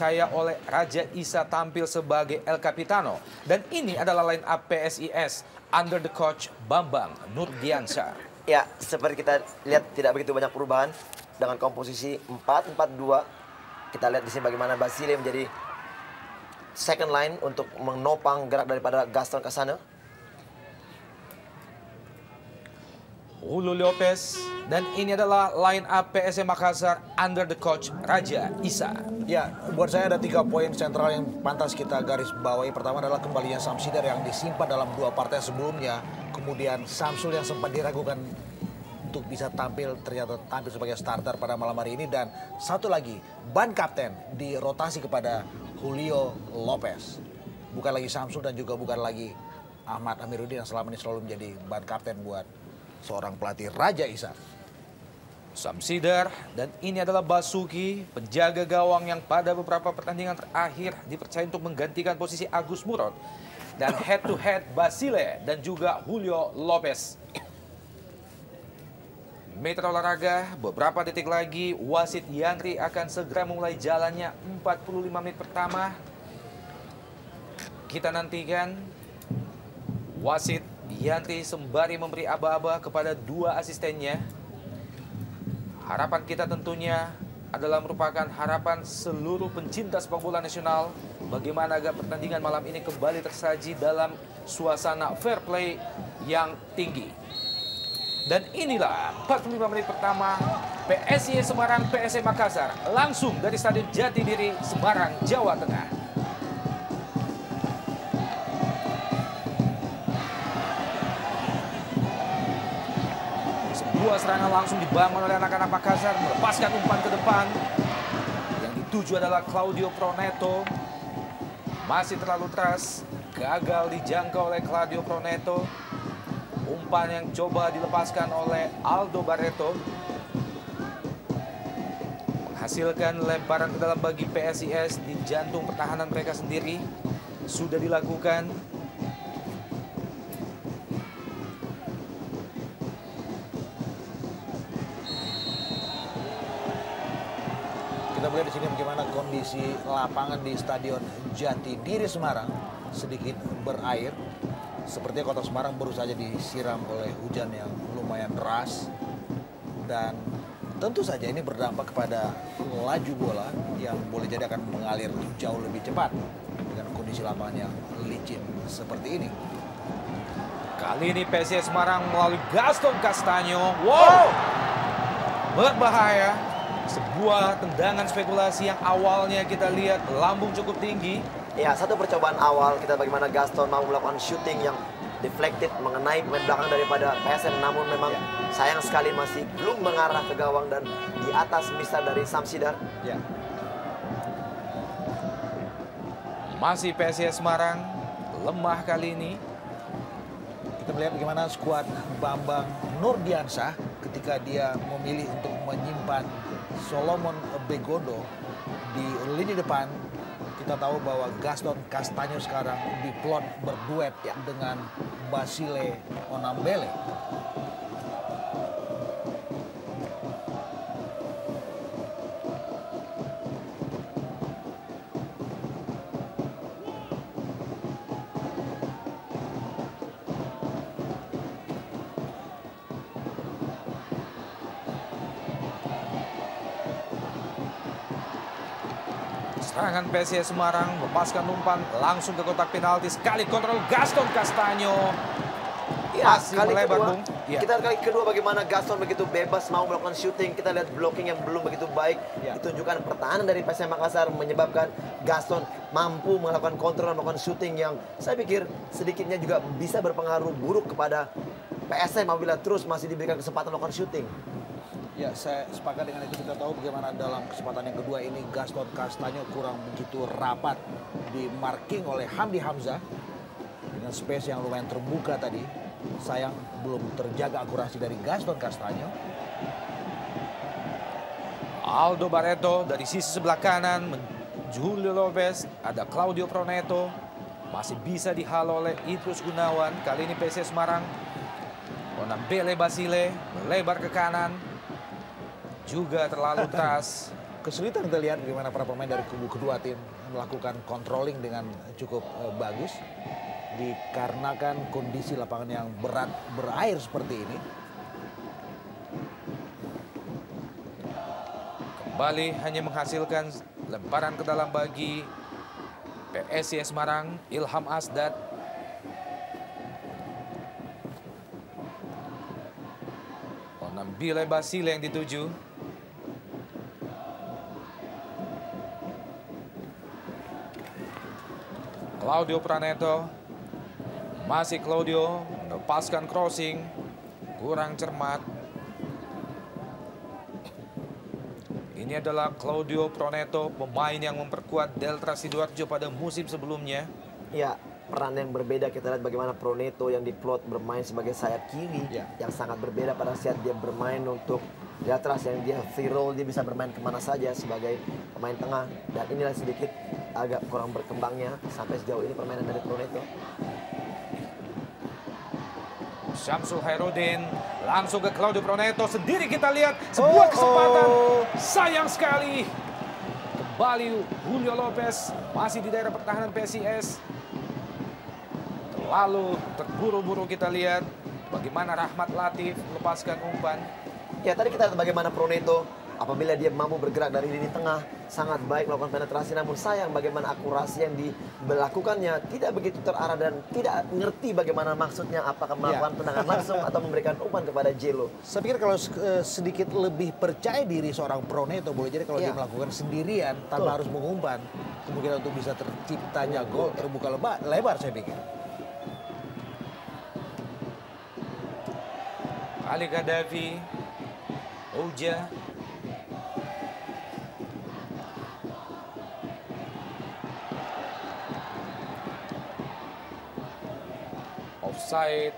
dipercaya oleh Raja Isa tampil sebagai El Capitano. Dan ini adalah line up PSIS under the coach Bambang Nurdiansyah. Ya, seperti kita lihat tidak begitu banyak perubahan dengan komposisi 4-4-2. Kita lihat di sini bagaimana Basile menjadi second line untuk menopang gerak daripada Gaston Castagno. Julio Lopez, dan ini adalah line up PSM Makassar under the coach Raja Isa. Ya, buat saya ada 3 poin sentral yang pantas kita garis bawahi. Pertama adalah kembalinya Samsider yang disimpan dalam 2 partai sebelumnya. Kemudian Samsul yang sempat diragukan untuk bisa tampil, ternyata tampil sebagai starter pada malam hari ini. Dan satu lagi, ban kapten dirotasi kepada Julio Lopez. Bukan lagi Samsul dan juga bukan lagi Ahmad Amiruddin yang selama ini selalu menjadi ban kapten buat seorang pelatih Raja Isa. Samsider, dan ini adalah Basuki, penjaga gawang yang pada beberapa pertandingan terakhir dipercaya untuk menggantikan posisi Agus Murad. Dan head to head Basile dan juga Julio Lopez. Meter olahraga, beberapa detik lagi wasit Yandri akan segera memulai jalannya 45 menit pertama. Kita nantikan wasit Yandri sembari memberi aba-aba kepada 2 asistennya. Harapan kita tentunya adalah merupakan harapan seluruh pencinta sepak bola nasional. Bagaimana agar pertandingan malam ini kembali tersaji dalam suasana fair play yang tinggi. Dan inilah 45 menit pertama PSIS Semarang PSM Makassar langsung dari Stadion Jatidiri, Semarang, Jawa Tengah. Sebuah serangan langsung dibangun oleh anak-anak Makassar, melepaskan umpan ke depan. Yang dituju adalah Claudio Proneto. Masih terlalu keras, gagal dijangkau oleh Claudio Proneto. Umpan yang coba dilepaskan oleh Aldo Barreto menghasilkan lemparan ke dalam bagi PSIS di jantung pertahanan mereka sendiri. Sudah dilakukan. Kita melihat di sini bagaimana kondisi lapangan di Stadion Jatidiri Semarang sedikit berair. Sepertinya kota Semarang baru saja disiram oleh hujan yang lumayan deras. Dan tentu saja ini berdampak kepada laju bola yang boleh jadi akan mengalir jauh lebih cepat dengan kondisi lapangan yang licin seperti ini. Kali ini PSIS Semarang melalui Gaston Castagno. Wow! Berbahaya. Sebuah tendangan spekulasi yang awalnya kita lihat lambung cukup tinggi. Ya, satu percobaan awal kita bagaimana Gaston mau melakukan shooting yang deflected mengenai pemain belakang daripada PSM, namun memang sayang sekali masih belum mengarah ke gawang dan di atas misal dari Samsider. Ya. Masih PSIS Semarang lemah kali ini. Kita melihat bagaimana skuad Bambang Nurdiansyah ketika dia memilih untuk menyimpan Solomon Begondo di lini depan. Kita tahu bahwa Gaston Castagno sekarang diplot berduet dengan Basile Onambele. Serangan PSIS Semarang melepaskan umpan langsung ke kotak penalti. Sekali kontrol Gaston Castagno. Ya, Masih kali melebar, kedua, Bung. Ya. kita kali kedua bagaimana Gaston begitu bebas mau melakukan shooting. Kita lihat blocking yang belum begitu baik. Ya. Ditunjukkan pertahanan dari PSM Makassar menyebabkan Gaston mampu melakukan kontrol dan melakukan shooting yang saya pikir sedikitnya juga bisa berpengaruh buruk kepada PSM apabila terus masih diberikan kesempatan melakukan shooting. Ya, saya sepakat dengan itu. Kita tahu bagaimana dalam kesempatan yang kedua ini Gaston Castagno kurang begitu rapat di marking oleh Hamdi Hamzah dengan space yang lumayan terbuka tadi. Sayang belum terjaga akurasi dari Gaston Castagno. Aldo Barreto dari sisi sebelah kanan. Julio Lopez, ada Claudio Proneto. Masih bisa dihalau oleh Idrus Gunawan. Kali ini PSIS Semarang. Onambele Basile melebar ke kanan. Juga terlalu keras. kesulitan kita lihat bagaimana para pemain dari kubu kedua tim melakukan controlling dengan cukup bagus. Dikarenakan kondisi lapangan yang berat berair seperti ini. Kembali hanya menghasilkan lemparan ke dalam bagi PSIS Semarang, Ilham Asdad. Onambile Basile yang dituju. Claudio Praneto. Masih Claudio melepaskan crossing. Kurang cermat. Ini adalah Claudio Praneto, pemain yang memperkuat Delta Sidoarjo pada musim sebelumnya. Ya, peran yang berbeda kita lihat bagaimana Praneto yang diplot bermain sebagai sayap kiri. Ya. Yang sangat berbeda pada saat dia bermain untuk Delta yang dia free roll, dia bisa bermain kemana saja sebagai pemain tengah. Dan inilah sedikit agak kurang berkembangnya sampai sejauh ini permainan dari Praneto. Syamsul Hairudin langsung ke Claudio Praneto, sendiri kita lihat sebuah kesempatan. Sayang sekali. Kembali Julio Lopez masih di daerah pertahanan PSIS. Terlalu terburu-buru kita lihat bagaimana Rahmat Latif melepaskan umpan. Ya, tadi kita lihat bagaimana Praneto apabila dia mampu bergerak dari lini tengah sangat baik melakukan penetrasi, namun sayang bagaimana akurasi yang dilakukannya tidak begitu terarah dan tidak ngerti bagaimana maksudnya, apakah melakukan tendangan langsung atau memberikan umpan kepada Jelo. Saya pikir kalau sedikit lebih percaya diri seorang Praneto boleh jadi kalau dia melakukan sendirian tanpa harus mengumpan, kemungkinan untuk bisa terciptanya gol terbuka lebar saya pikir. Ali Gaddafi, Oja. Offside.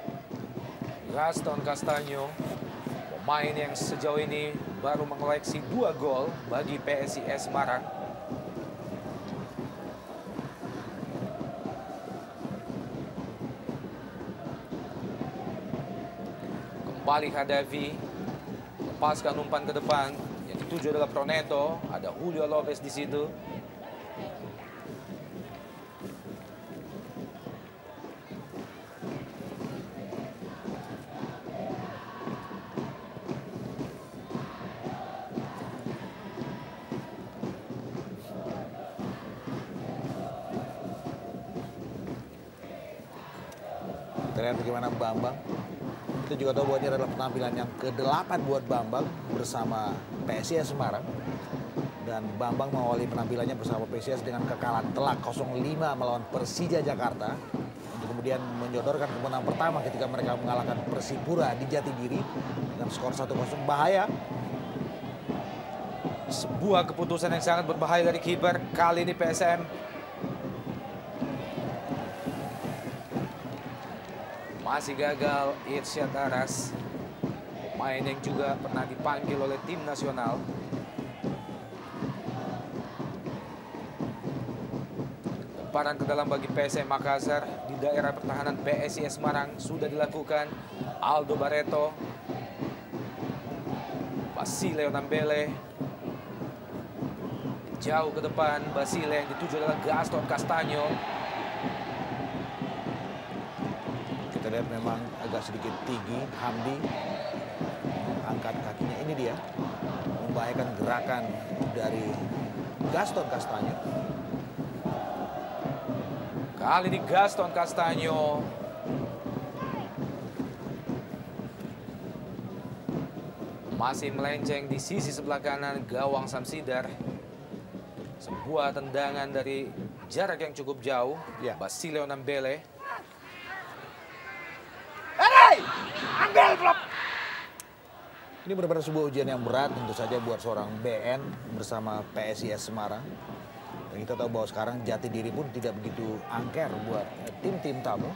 Gaston Castaño, pemain yang sejauh ini baru mengoleksi 2 gol bagi PSIS Semarang. Kembali Gaddafi, lepaskan umpan ke depan. Yang dituju adalah Praneto, ada Julio Lopez di situ. Kita lihat bagaimana Bambang. Kita juga tahu bahwa ini adalah penampilan yang ke-8 buat Bambang bersama PSIS Semarang. Dan Bambang mengawali penampilannya bersama PSIS dengan kekalahan telak 0-5 melawan Persija Jakarta. Untuk kemudian menyodorkan kemenangan pertama ketika mereka mengalahkan Persipura di Jatidiri dengan skor 1-0. Bahaya. Sebuah keputusan yang sangat berbahaya dari kiper. Kali ini PSM. Masih gagal Irsyad Aras, pemain yang juga pernah dipanggil oleh tim nasional. Lemparan ke dalam bagi PSM Makassar di daerah pertahanan PSIS Semarang sudah dilakukan. Aldo Barreto, Basile Onambele, jauh ke depan. Basile yang dituju adalah Gaston Castaño. Kita lihat memang agak sedikit tinggi Hamdi angkat kakinya, ini dia membahayakan gerakan dari Gaston Castaño. Kali ini Gaston Castaño masih melenceng di sisi sebelah kanan gawang Samsidar. Sebuah tendangan dari jarak yang cukup jauh. Basile Onambele. Ini benar-benar sebuah ujian yang berat tentu saja buat seorang BN bersama PSIS Semarang. Dan kita tahu bahwa sekarang Jatidiri pun tidak begitu angker buat tim-tim tamu.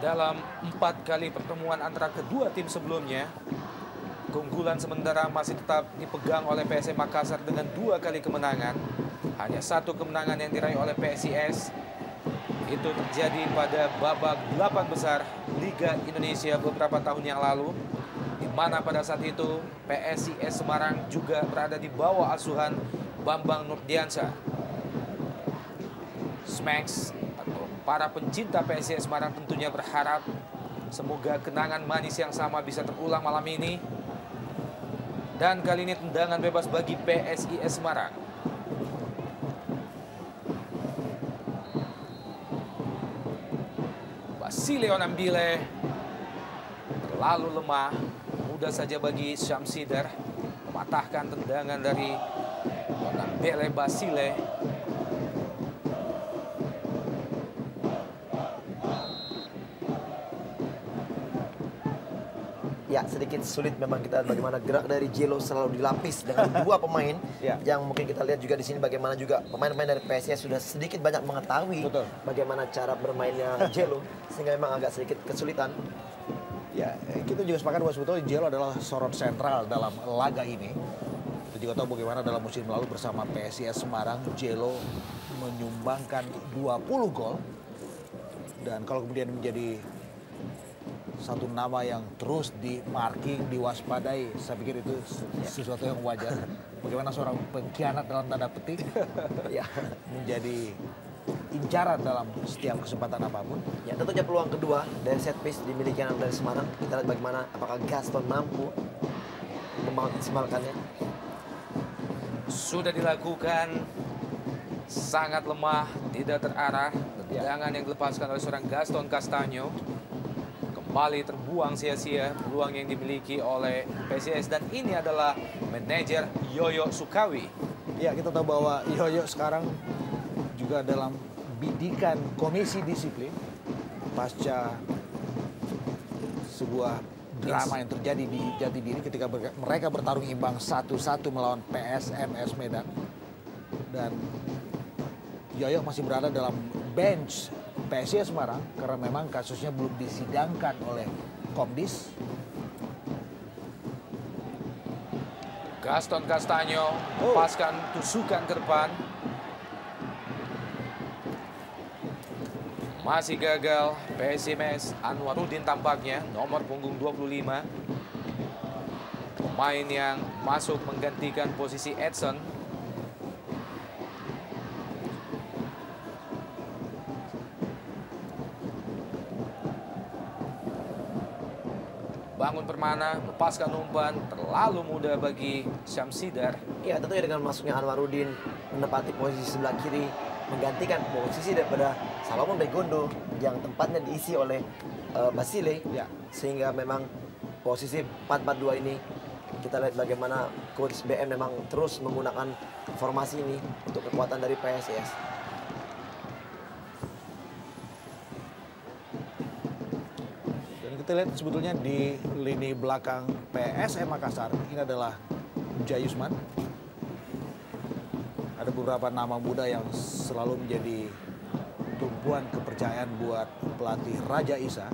Dalam 4 kali pertemuan antara kedua tim sebelumnya, keunggulan sementara masih tetap dipegang oleh PSM Makassar dengan 2 kali kemenangan. Hanya 1 kemenangan yang diraih oleh PSIS. Itu terjadi pada babak 8 besar Liga Indonesia beberapa tahun yang lalu, di mana pada saat itu PSIS Semarang juga berada di bawah asuhan Bambang Nurdiansyah. Smacks atau para pencinta PSIS Semarang tentunya berharap semoga kenangan manis yang sama bisa terulang malam ini. Dan kali ini tendangan bebas bagi PSIS Semarang. Basile Onambile terlalu lemah, mudah saja bagi Syamsider mematahkan tendangan dari Onambile Basile. Ya, sedikit sulit memang kita lihat bagaimana gerak dari Jelo selalu dilapis dengan dua pemain. Yang mungkin kita lihat juga di sini bagaimana juga pemain-pemain dari PSIS sudah sedikit banyak mengetahui bagaimana cara bermainnya Jelo, sehingga memang agak sedikit kesulitan. Ya, kita juga sepakat bahwa sebetulnya Jelo adalah sorot sentral dalam laga ini. Kita juga tahu bagaimana dalam musim lalu bersama PSIS Semarang, Jelo menyumbangkan 20 gol. Dan kalau kemudian menjadi satu nama yang terus di-marking, diwaspadai, saya pikir itu sesuatu yang wajar. Bagaimana seorang pengkhianat dalam tanda petik menjadi incaran dalam setiap kesempatan apapun. Ya, tentunya peluang kedua dari set piece dimiliki anak dari Semarang. Kita lihat bagaimana apakah Gaston mampu memaksimalkannya. Sudah dilakukan, sangat lemah, tidak terarah. Tendangan yang dilepaskan oleh seorang Gaston Castaño kembali terbuang sia-sia peluang yang dimiliki oleh PSIS, dan ini adalah manajer Yoyo Sukawi. Ya, kita tahu bahwa Yoyo sekarang juga dalam bidikan komisi disiplin pasca sebuah drama yang terjadi di Jatidiri ketika mereka bertarung imbang 1-1 melawan PSMS Medan. Dan Yoyo masih berada dalam bench PSIS Semarang karena memang kasusnya belum disidangkan oleh Komdis. Gaston Castaño lepaskan tusukan ke depan. Masih gagal PSMS. Anwarudin tampaknya nomor punggung 25. Pemain yang masuk menggantikan posisi Edson. Bangun Permana lepaskan umpan, terlalu mudah bagi Syamsider. Ya, tentunya dengan masuknya Anwarudin menempati posisi sebelah kiri, menggantikan posisi daripada Salomon Begondo yang tempatnya diisi oleh Basile. Sehingga memang posisi 4-4-2 ini kita lihat bagaimana coach BM memang terus menggunakan formasi ini untuk kekuatan dari PSIS. Kita lihat sebetulnya di lini belakang PSM Makassar ini adalah Jayusman. Ada beberapa nama muda yang selalu menjadi tumpuan kepercayaan buat pelatih Raja Isa.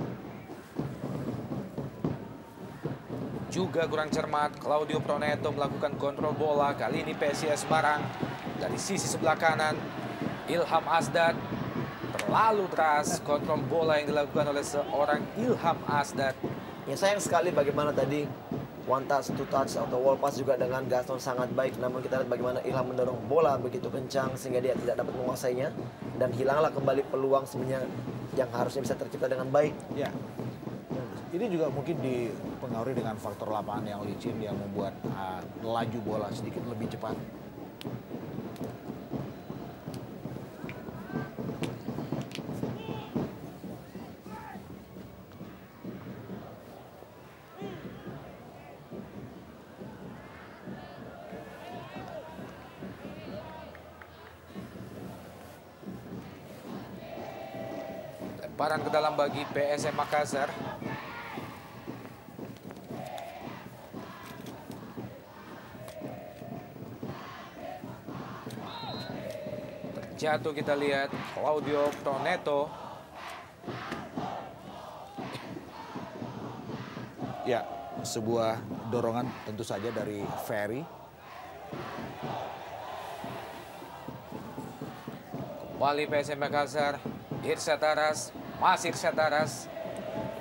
Juga kurang cermat, Claudio Proneto melakukan kontrol bola. Kali ini PSIS Semarang dari sisi sebelah kanan. Ilham Asdad terlalu keras kontrol bola yang dilakukan oleh seorang Ilham Asdad. Ya, sayang sekali bagaimana tadi one touch, two touch atau wall pass juga dengan Gaston sangat baik. Namun kita lihat bagaimana Ilham mendorong bola begitu kencang sehingga dia tidak dapat menguasainya. Dan hilanglah kembali peluang sebenarnya yang harusnya bisa tercipta dengan baik. Ya, ini juga mungkin dipengaruhi dengan faktor lapangan yang licin yang membuat laju bola sedikit lebih cepat. Lemparan ke dalam bagi PSM Makassar. Terjatuh kita lihat Claudio Proneto. Ya, sebuah dorongan tentu saja dari Ferry. Kembali PSM Makassar Irsyad Aras, masih Irsyad Aras.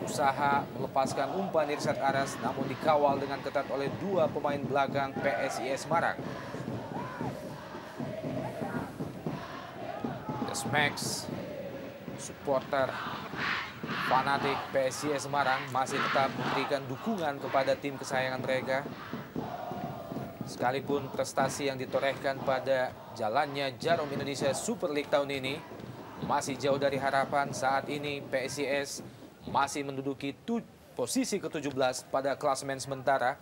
Usaha melepaskan umpan Irsyad Aras, namun dikawal dengan ketat oleh dua pemain belakang PSIS Semarang. The Smacks, supporter fanatik PSIS Semarang masih tetap memberikan dukungan kepada tim kesayangan mereka. Sekalipun prestasi yang ditorehkan pada jalannya Jarum Indonesia Super League tahun ini masih jauh dari harapan, saat ini PSIS masih menduduki posisi ke-17 pada klasemen sementara.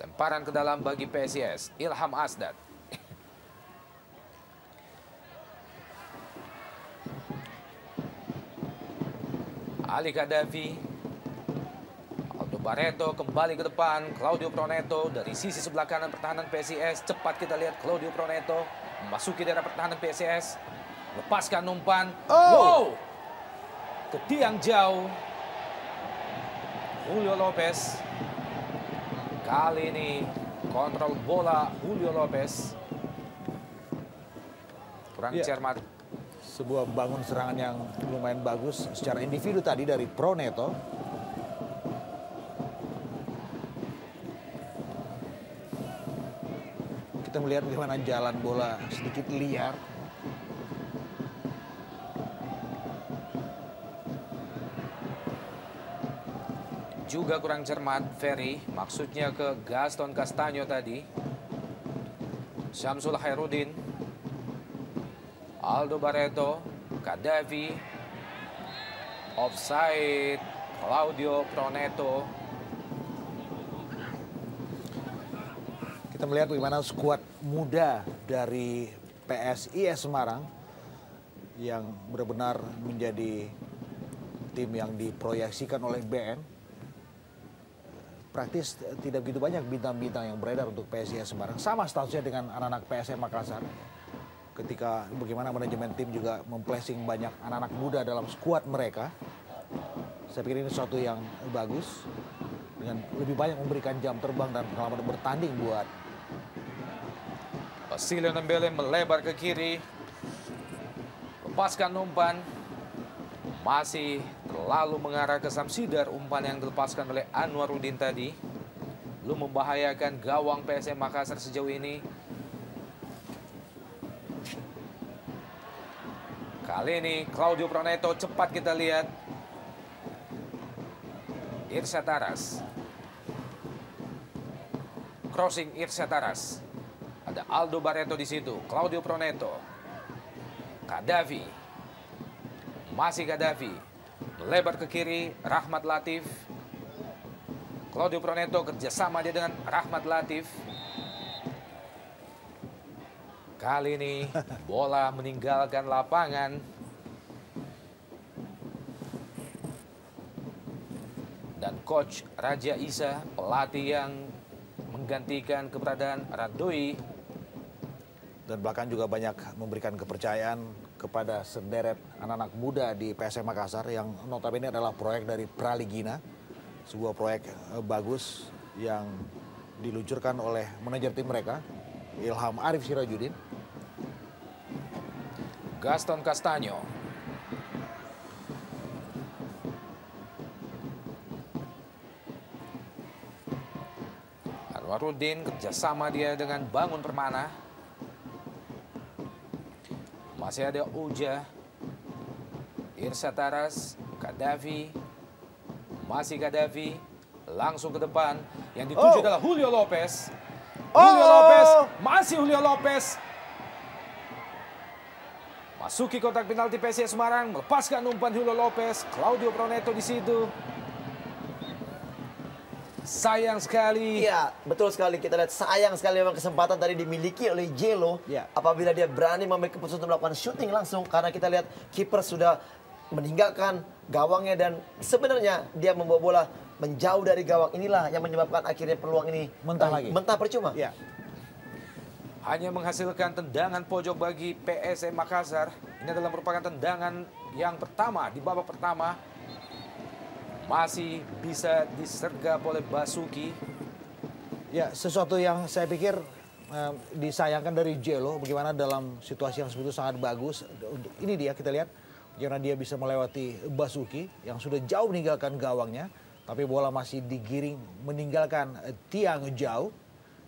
Lemparan ke dalam bagi PSIS, Ilham Asdad. Ali Kadafi, Aldo Barreto kembali ke depan, Claudio Proneto dari sisi sebelah kanan pertahanan PSIS. Cepat kita lihat Claudio Proneto memasuki daerah pertahanan PSIS. Lepaskan umpan. Wow! Ke tiang jauh. Julio Lopez. Kali ini kontrol bola Julio Lopez. Kurang cermat. Sebuah bangun serangan yang lumayan bagus secara individu tadi dari Proneto. Kita melihat bagaimana jalan bola sedikit liar. Juga kurang cermat Ferry, maksudnya ke Gaston Castaño tadi. Syamsul Hairudin, Aldo Barreto, Kadafi, offside, Claudio Proneto. Kita melihat bagaimana skuad muda dari PSIS Semarang yang benar-benar menjadi tim yang diproyeksikan oleh BN. Praktis tidak begitu banyak bintang-bintang yang beredar untuk PSIS Semarang. Sama statusnya dengan anak-anak PSM Makassar. Ketika bagaimana manajemen tim juga memplacing banyak anak-anak muda dalam skuad mereka. Saya pikir ini sesuatu yang bagus. Dengan lebih banyak memberikan jam terbang dan pengalaman bertanding buat. Basilio Nembele melebar ke kiri. Lepaskan umpan. Masih terlalu mengarah ke Samsidar, umpan yang dilepaskan oleh Anwarudin tadi. Belum membahayakan gawang PSM Makassar sejauh ini. Kali ini Claudio Proneto, cepat kita lihat. Irsyad Aras. Crossing Irsyad Aras. Ada Aldo Barreto di situ, Claudio Proneto. Kadafi. Masih Kadafi, melebar ke kiri, Rahmat Latif. Claudio Proneto kerjasama dia dengan Rahmat Latif. Kali ini bola meninggalkan lapangan. Dan Coach Raja Isa, pelatih yang menggantikan keberadaan Radoi. Dan bahkan juga banyak memberikan kepercayaan kepada sederet anak-anak muda di PSM Makassar yang notabene adalah proyek dari Praligina. Sebuah proyek bagus yang diluncurkan oleh manajer tim mereka, Ilham Arif Sirajudin. Gaston Castaño. Anwarudin kerjasama dia dengan Bangun Permana. Masih ada Uja, Irsyad Aras, Kadafi, masih Kadafi, langsung ke depan. Yang dituju adalah Julio Lopez. Julio Lopez, masih Julio Lopez. Masuki kotak penalti PSIS Semarang, melepaskan umpan Julio Lopez. Claudio Proneto di situ. Sayang sekali. Iya, betul sekali. Kita lihat sayang sekali memang kesempatan tadi dimiliki oleh Jelo. Apabila dia berani mengambil keputusan untuk melakukan syuting langsung. Karena kita lihat kiper sudah meninggalkan gawangnya. Dan sebenarnya dia membawa bola menjauh dari gawang. Inilah yang menyebabkan akhirnya peluang ini mentah percuma. Ya. Hanya menghasilkan tendangan pojok bagi PSM Makassar. Ini adalah merupakan tendangan yang pertama di babak pertama. Masih bisa disergap oleh Basuki. Ya, sesuatu yang saya pikir disayangkan dari Jello bagaimana dalam situasi yang sebetulnya sangat bagus. Untuk ini dia kita lihat bagaimana dia bisa melewati Basuki yang sudah jauh meninggalkan gawangnya, tapi bola masih digiring meninggalkan tiang jauh,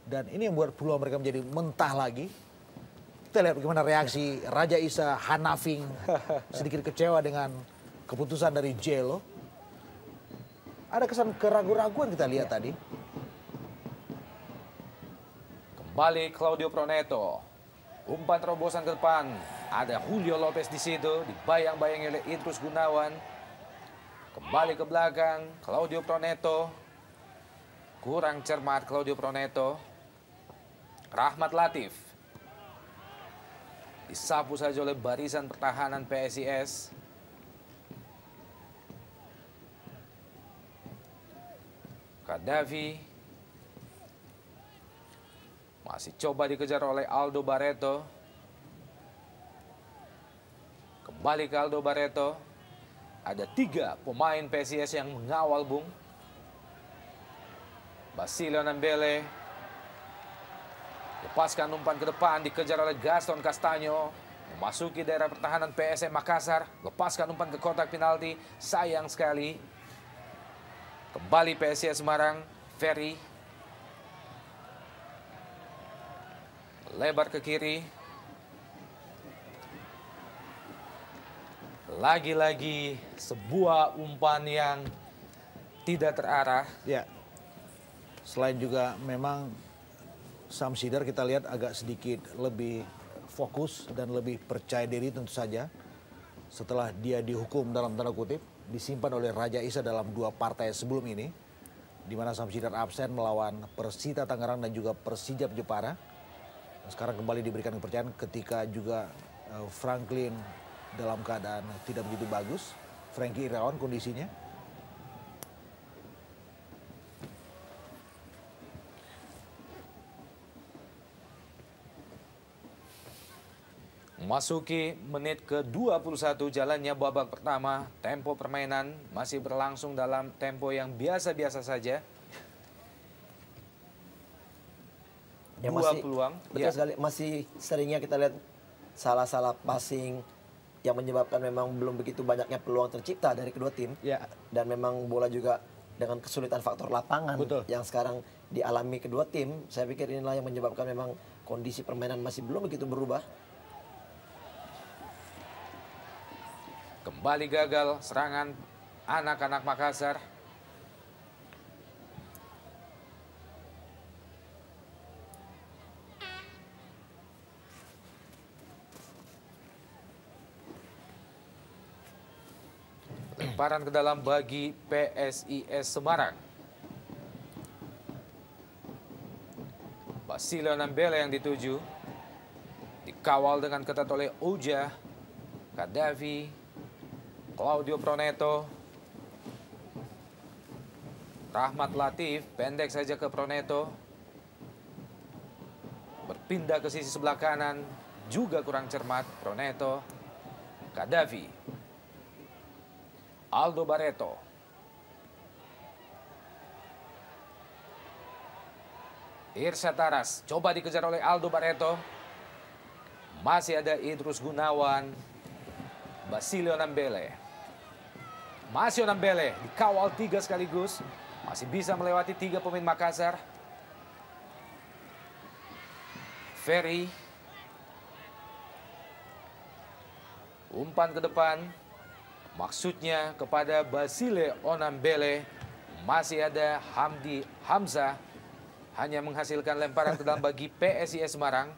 dan ini yang membuat peluang mereka menjadi mentah lagi. Kita lihat bagaimana reaksi Raja Isa Hanafing sedikit kecewa dengan keputusan dari Jello. Ada kesan keraguan-raguan kita lihat tadi. Kembali Claudio Proneto. Umpan terobosan ke depan. Ada Julio Lopez di situ. Dibayang-bayangi oleh Idrus Gunawan. Kembali ke belakang. Claudio Proneto. Kurang cermat Claudio Proneto. Rahmat Latif. Disapu saja oleh barisan pertahanan PSIS. Kadafi. Masih coba dikejar oleh Aldo Barreto. Kembali ke Aldo Barreto. Ada 3 pemain PSIS yang mengawal, Bung. Basilio Nambele. Lepaskan umpan ke depan, dikejar oleh Gaston Castaño. Memasuki daerah pertahanan PSM Makassar. Lepaskan umpan ke kotak penalti. Sayang sekali. Kembali PSIS Semarang. Ferry. Lebar ke kiri. Lagi-lagi sebuah umpan yang tidak terarah. Ya. Selain juga memang Samsidar kita lihat agak sedikit lebih fokus dan lebih percaya diri tentu saja. Setelah dia dihukum dalam tanda kutip, disimpan oleh Raja Isa dalam 2 partai sebelum ini. Di mana Samsidar absen melawan Persita Tangerang dan juga Persijap Jepara. Sekarang kembali diberikan kepercayaan ketika juga Franklin dalam keadaan tidak begitu bagus. Frankie Irawan kondisinya. Memasuki menit ke-21 jalannya babak pertama. Tempo permainan masih berlangsung dalam tempo yang biasa-biasa saja. Ya, Dua peluang. Betul sekali. Masih seringnya kita lihat salah-salah passing yang menyebabkan memang belum begitu banyaknya peluang tercipta dari kedua tim. Ya. Dan memang bola juga dengan kesulitan faktor lapangan yang sekarang dialami kedua tim. Saya pikir inilah yang menyebabkan memang kondisi permainan masih belum begitu berubah. Kembali gagal serangan anak-anak Makassar. Lemparan ke dalam bagi PSIS Semarang. Basilio Nambele yang dituju. Dikawal dengan ketat oleh Oja, Kadafi, Claudio Proneto. Rahmat Latif, pendek saja ke Proneto. Berpindah ke sisi sebelah kanan, juga kurang cermat Proneto. Kadafi. Aldo Barreto. Irsyad Taras, coba dikejar oleh Aldo Barreto. Masih ada Idrus Gunawan. Basilio Nambele. Masih Nambele, dikawal 3 sekaligus. Masih bisa melewati 3 pemain Makassar. Ferry. Umpan ke depan. Maksudnya kepada Basile Onambele. Masih ada Hamdi Hamzah. Hanya menghasilkan lemparan ke dalam bagi PSIS Semarang.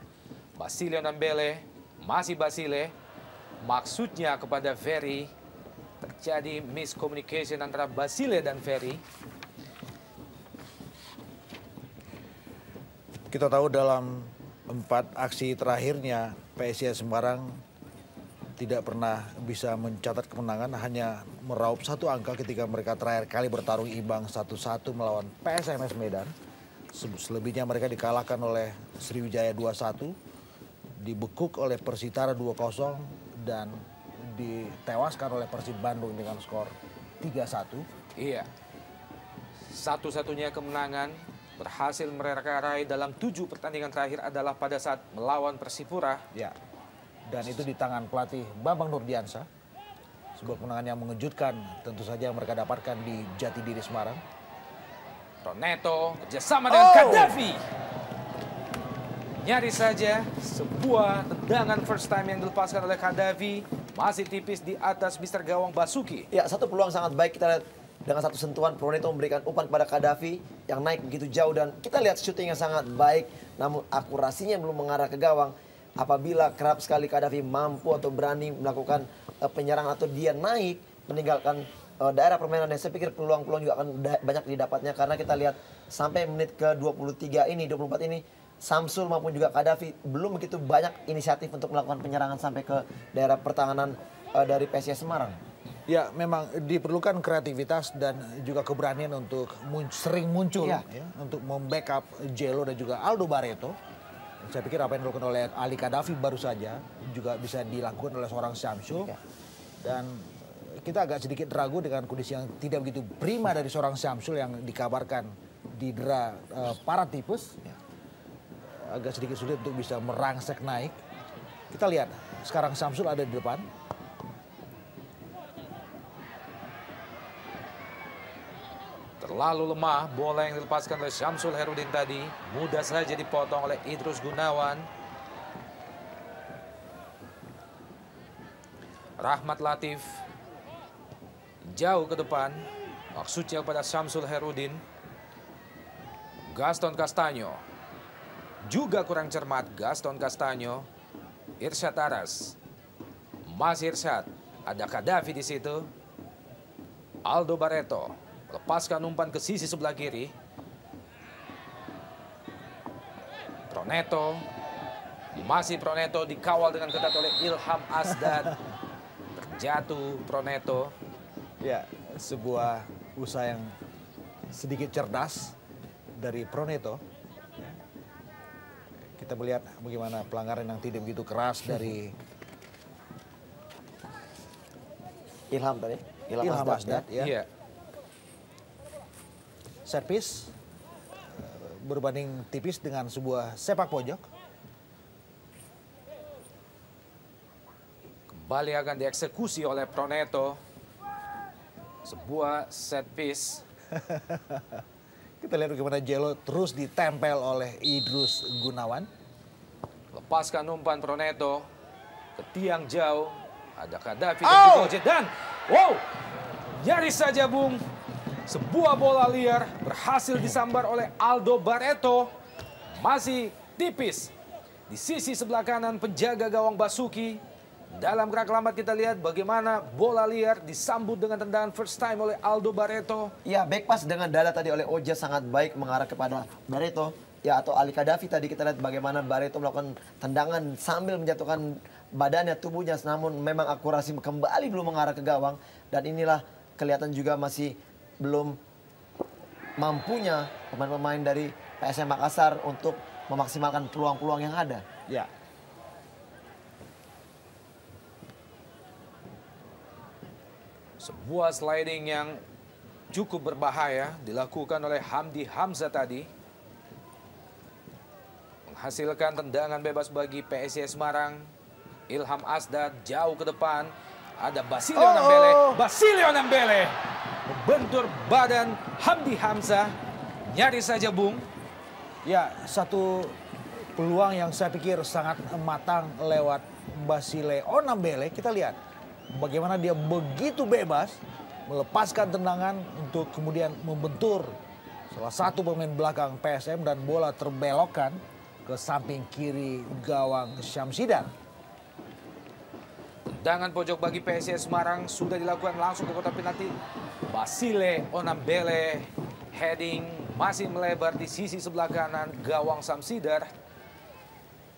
Basile Onambele. Masih Basile. Maksudnya kepada Ferry. Terjadi miscommunication antara Basile dan Ferry. Kita tahu dalam 4 aksi terakhirnya PSIS Semarang tidak pernah bisa mencatat kemenangan, hanya meraup 1 angka ketika mereka terakhir kali bertarung imbang 1-1 melawan PSMS Medan. Selebihnya mereka dikalahkan oleh Sriwijaya 2-1, dibekuk oleh Persitara 2-0, dan ditewaskan oleh Persib Bandung dengan skor 3-1. Iya. Satu-satunya kemenangan berhasil meraih dalam 7 pertandingan terakhir adalah pada saat melawan Persipura. Ya. Dan itu di tangan pelatih Bambang Nurdiansyah. Sebuah kemenangan yang mengejutkan tentu saja yang mereka dapatkan di Jatidiri Semarang. Proneto kerjasama dengan Gaddafi. Nyaris saja sebuah tendangan first time yang dilepaskan oleh Gaddafi. Masih tipis di atas Mister Gawang Basuki. Ya, satu peluang sangat baik kita lihat dengan satu sentuhan Proneto memberikan umpan kepada Gaddafi yang naik begitu jauh dan kita lihat syuting yang sangat baik namun akurasinya belum mengarah ke gawang. Apabila kerap sekali Gaddafi mampu atau berani melakukan penyerang atau dia naik meninggalkan daerah permainan dan saya pikir peluang-peluang juga akan banyak didapatnya karena kita lihat sampai menit ke 24 ini Samsul maupun juga Gaddafi belum begitu banyak inisiatif untuk melakukan penyerangan sampai ke daerah pertahanan dari PSIS Semarang. Ya, memang diperlukan kreativitas dan juga keberanian untuk sering muncul ya, untuk membackup Jello dan juga Aldo Barreto. Saya pikir apa yang dilakukan oleh Ali Gaddafi baru saja juga bisa dilakukan oleh seorang Samsul. Ya. Dan kita agak sedikit ragu dengan kondisi yang tidak begitu prima dari seorang Samsul yang dikabarkan didera parah tipes. Ya. Agak sedikit sulit untuk bisa merangsek naik. Kita lihat sekarang Samsul ada di depan. Terlalu lemah bola yang dilepaskan oleh Syamsul Herudin tadi. Mudah saja dipotong oleh Idrus Gunawan. Rahmat Latif. Jauh ke depan. Maksudnya kepada Syamsul Herudin. Gaston Castanyo. Juga kurang cermat Gaston Castanyo. Irsyad Aras. Masih Irsyad. Ada Gaddafi di situ. Aldo Barreto. Lepaskan umpan ke sisi sebelah kiri. Proneto. Masih Proneto dikawal dengan ketat oleh Ilham Asdad. Terjatuh Proneto. Ya, sebuah usaha yang sedikit cerdas dari Proneto. Kita melihat bagaimana pelanggaran yang tidak begitu keras dari Ilham tadi. Ilham Asdad. Ya. Iya. Set piece berbanding tipis dengan sebuah sepak pojok. Kembali akan dieksekusi oleh Proneto. Sebuah set piece. Kita lihat bagaimana Jello terus ditempel oleh Idrus Gunawan. Lepaskan umpan Proneto ke tiang jauh. Ada Gaddafi dan juga Ojed. Dan wow, nyaris saja Bung. Sebuah bola liar berhasil disambar oleh Aldo Barreto. Masih tipis di sisi sebelah kanan penjaga gawang Basuki. Dalam gerak lambat kita lihat bagaimana bola liar disambut dengan tendangan first time oleh Aldo Barreto. Ya, back pass dengan dada tadi oleh Oja sangat baik mengarah kepada Barreto. Ya, atau Ali Gaddafi tadi kita lihat bagaimana Barreto melakukan tendangan sambil menjatuhkan badannya, tubuhnya. Namun memang akurasi kembali belum mengarah ke gawang. Dan inilah kelihatan juga masih belum mampunya pemain-pemain dari PSM Makassar untuk memaksimalkan peluang-peluang yang ada. Ya. Sebuah sliding yang cukup berbahaya dilakukan oleh Hamdi Hamzah tadi. Menghasilkan tendangan bebas bagi PSIS Semarang. Ilham Asdad jauh ke depan. Ada Basilio Nambele. Basilio Nambele membentur badan Hamdi Hamzah. Nyaris saja Bung. Ya, satu peluang yang saya pikir sangat matang lewat Basilio Nambele. Kita lihat bagaimana dia begitu bebas melepaskan tendangan untuk kemudian membentur salah satu pemain belakang PSM dan bola terbelokkan ke samping kiri gawang Syamsidar. Tendangan pojok bagi PSIS Semarang sudah dilakukan langsung ke kotak penalti. Basile Onambele heading masih melebar di sisi sebelah kanan gawang Samsidar.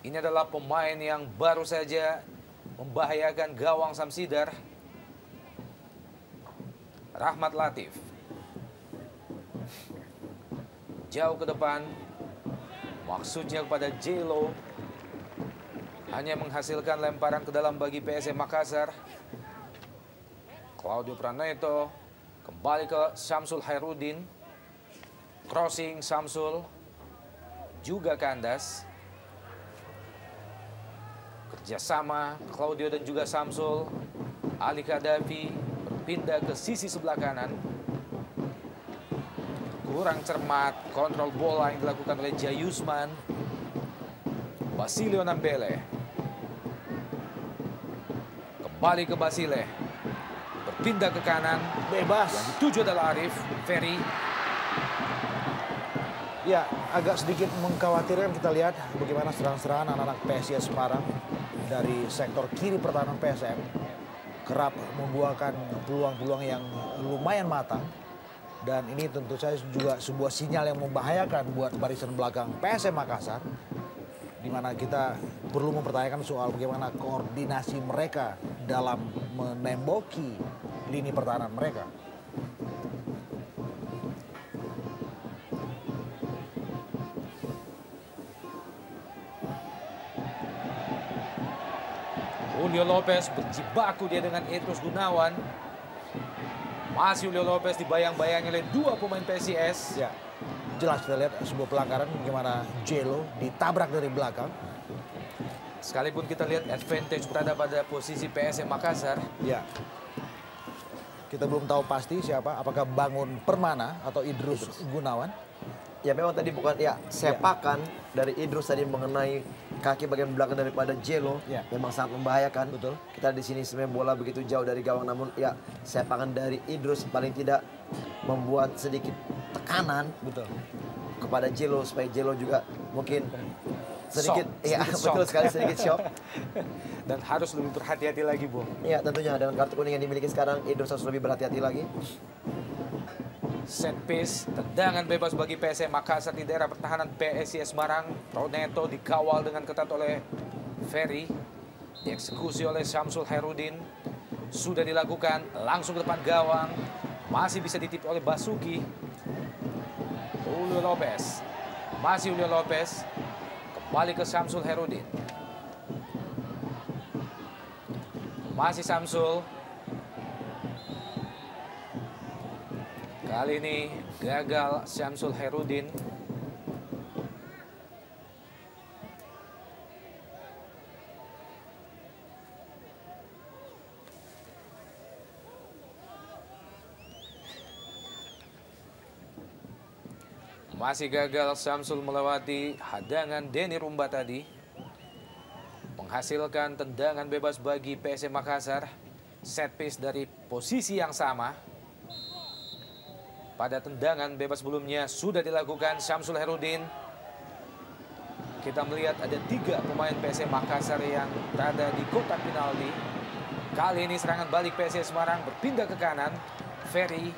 Ini adalah pemain yang baru saja membahayakan gawang Samsidar. Rahmat Latif. Jauh ke depan. Maksudnya kepada Jello. Hanya menghasilkan lemparan ke dalam bagi PSM Makassar. Claudio Proneto kembali ke Syamsul Herudin. Crossing Samsul juga kandas. Kerjasama Claudio dan juga Samsul. Ali Kadafi berpindah ke sisi sebelah kanan. Kurang cermat kontrol bola yang dilakukan oleh Jayusman. Basilio Nambele. Kembali ke Basile. Berpindah ke kanan. Bebas. Yang dituju adalah Arif Ferry. Ya, agak sedikit mengkhawatirkan kita lihat bagaimana serang-serangan anak-anak PSIS Semarang dari sektor kiri pertahanan PSM kerap membuahkan peluang-peluang yang lumayan matang. Dan ini tentu saja juga sebuah sinyal yang membahayakan buat barisan belakang PSM Makassar, di mana kita perlu mempertanyakan soal bagaimana koordinasi mereka dalam menemboki lini pertahanan mereka. Julio Lopez berjibaku dia dengan Idrus Gunawan. Masih Julio Lopez dibayang-bayangi oleh dua pemain PSIS. Ya, jelas kita lihat sebuah pelanggaran bagaimana Jelo ditabrak dari belakang. Sekalipun kita lihat advantage berada pada posisi PSM Makassar. Ya, kita belum tahu pasti siapa, apakah Bangun Permana atau Idrus Gunawan. Ya memang tadi bukan ya sepakan dari Idrus tadi mengenai kaki bagian belakang daripada Jelo, Ya. memang sangat membahayakan. Betul. Kita di sini sebenarnya bola begitu jauh dari gawang, namun ya sepakan dari Idrus paling tidak membuat sedikit tekanan Betul. kepada Jelo supaya Jelo juga mungkin sedikit Shock, ya sedikit betul shock. sekali sedikit shock. Dan harus lebih berhati-hati lagi, Bung. Ya tentunya dengan kartu kuning yang dimiliki sekarang Idrus harus lebih berhati-hati lagi. Set piece, tendangan bebas bagi PSM Makassar di daerah pertahanan PSIS Semarang. Proneto dikawal dengan ketat oleh Ferry. Dieksekusi oleh Syamsul Herudin. Sudah dilakukan, langsung ke depan gawang. Masih bisa ditip oleh Basuki. Julio Lopez. Masih Julio Lopez. Kembali ke Syamsul Herudin. Masih Syamsul. Kali ini gagal Syamsul Herudin. Masih gagal Syamsul melewati hadangan Denny Rumba tadi. Menghasilkan tendangan bebas bagi PSM Makassar. Set piece dari posisi yang sama. Pada tendangan bebas sebelumnya sudah dilakukan Syamsul Herudin. Kita melihat ada 3 pemain PSM Makassar yang berada di kotak penalti. Kali ini serangan balik PSM Semarang berpindah ke kanan. Ferry,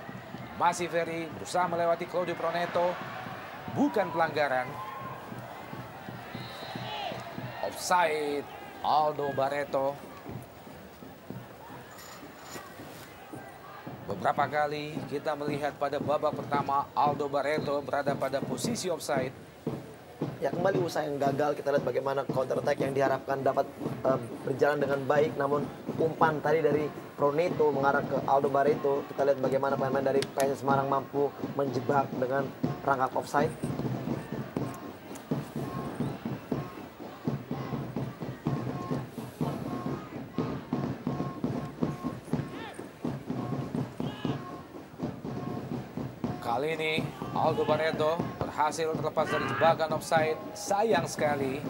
masih Ferry berusaha melewati Claudio Proneto. Bukan pelanggaran. Offside Aldo Barreto. Beberapa kali kita melihat pada babak pertama Aldo Barreto berada pada posisi offside. Ya kembali usaha yang gagal, kita lihat bagaimana counter attack yang diharapkan dapat berjalan dengan baik, namun umpan tadi dari Proneto mengarah ke Aldo Barreto. Kita lihat bagaimana pemain dari PSIS Semarang mampu menjebak dengan perangkap offside. Kali ini Aldo Barreto berhasil terlepas dari jebakan offside. Sayang sekali,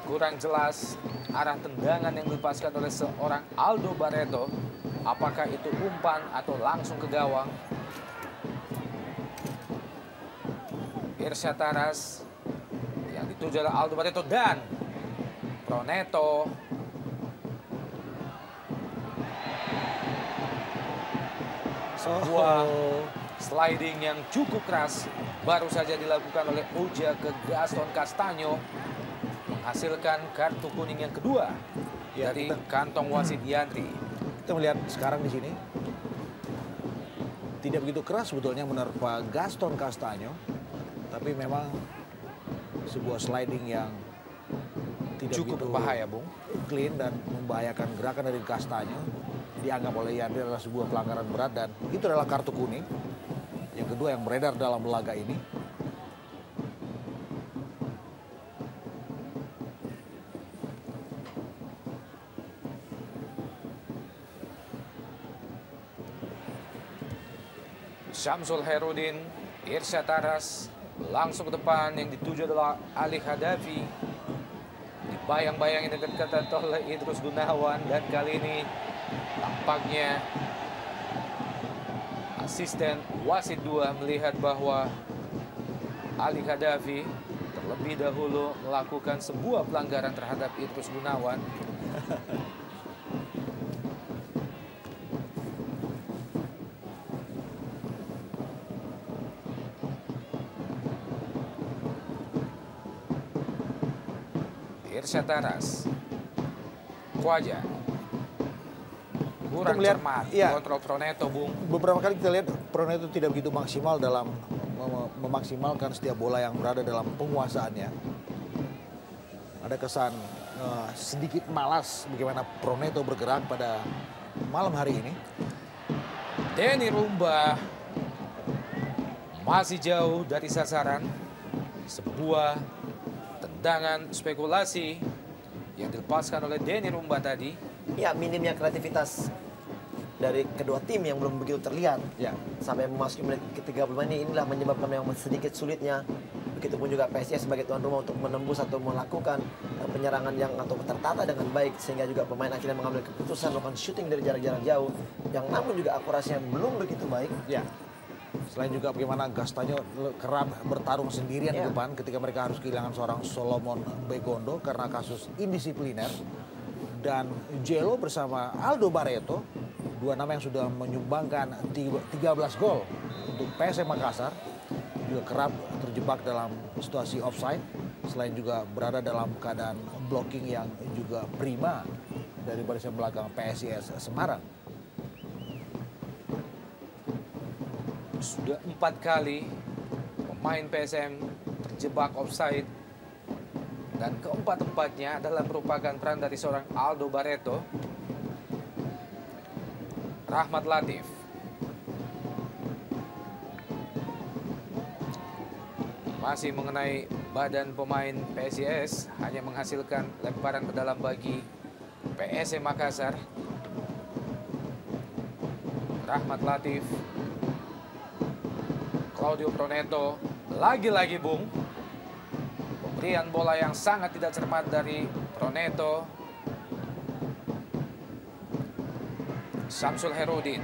kurang jelas arah tendangan yang dilepaskan oleh seorang Aldo Barreto. Apakah itu umpan atau langsung ke gawang? Irsyad Taras yang dituju oleh Aldo Barreto dan Proneto. Sebuah sliding yang cukup keras baru saja dilakukan oleh Uja ke Gaston Castanyo, menghasilkan kartu kuning yang kedua Ya, dari kantong wasit Yandri. Kita melihat sekarang di sini tidak begitu keras sebetulnya menerpa Gaston Castanyo, tapi memang sebuah sliding yang tidak Cukup begitu berbahaya, Bung. clean dan membahayakan gerakan dari Castanyo. Dianggap oleh Yandri adalah sebuah pelanggaran berat dan itu adalah kartu kuning yang kedua yang beredar dalam laga ini. Syamsul Herudin, Irsyad Taras, langsung ke depan yang dituju adalah Ali Hadafi. Dibayang-bayangin dekat-dekat oleh Idrus Gunawan, dan kali ini tampaknya asisten wasit 2 melihat bahwa Ali Hadafi terlebih dahulu melakukan sebuah pelanggaran terhadap Idrus Gunawan. Irsyad Taras, Kwaja, kurang melihat, cermat iya. kontrol Proneto, Bung. Beberapa kali kita lihat Proneto tidak begitu maksimal dalam memaksimalkan setiap bola yang berada dalam penguasaannya. Ada kesan sedikit malas bagaimana Proneto bergerak pada malam hari ini. Denny Rumba masih jauh dari sasaran. Sebuah tendangan spekulasi yang dilepaskan oleh Denny Rumba tadi. Ya, minimnya kreativitas dari kedua tim yang belum begitu terlihat. Ya. Sampai memasuki menit ke-35 inilah menyebabkan yang sedikit sulitnya. Begitupun juga PSIS sebagai tuan rumah untuk menembus atau melakukan penyerangan yang atau tertata dengan baik, sehingga juga pemain akhirnya mengambil keputusan melakukan syuting dari jarak-jarak jauh yang namun juga akurasinya belum begitu baik. Ya. Selain juga bagaimana Gastanyo kerap bertarung sendirian di Ya. depan ketika mereka harus kehilangan seorang Solomon Begondo karena kasus indisipliner. Dan Jello bersama Aldo Barreto, dua nama yang sudah menyumbangkan 13 gol untuk PSM Makassar, juga kerap terjebak dalam situasi offside. Selain juga berada dalam keadaan blocking yang juga prima dari barisan belakang PSIS Semarang. Sudah 4 kali pemain PSM terjebak offside, dan keempat-empatnya adalah merupakan peran dari seorang Aldo Barreto. Rahmat Latif, masih mengenai badan pemain PSIS, hanya menghasilkan lemparan ke dalam bagi PSM Makassar. Rahmat Latif, Claudio Proneto, lagi-lagi Bung, pemberian bola yang sangat tidak cermat dari Proneto. Syamsul Herudin,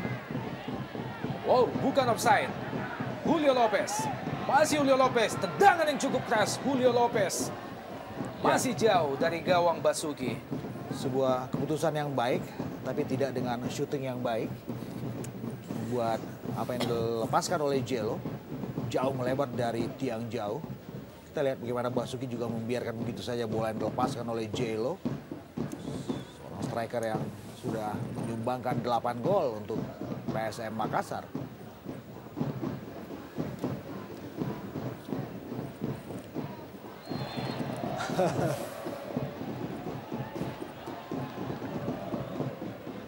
wow, bukan offside. Julio Lopez, masih Julio Lopez, tendangan yang cukup keras. Julio Lopez masih jauh dari gawang Basuki. Sebuah keputusan yang baik, tapi tidak dengan shooting yang baik. Buat apa yang dilepaskan oleh Jello, jauh melebar dari tiang jauh. Kita lihat bagaimana Basuki juga membiarkan begitu saja bola yang dilepaskan oleh Jello. Seorang striker yang sudah menyumbangkan 8 gol untuk PSM Makassar.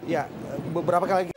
Ya, beberapa kali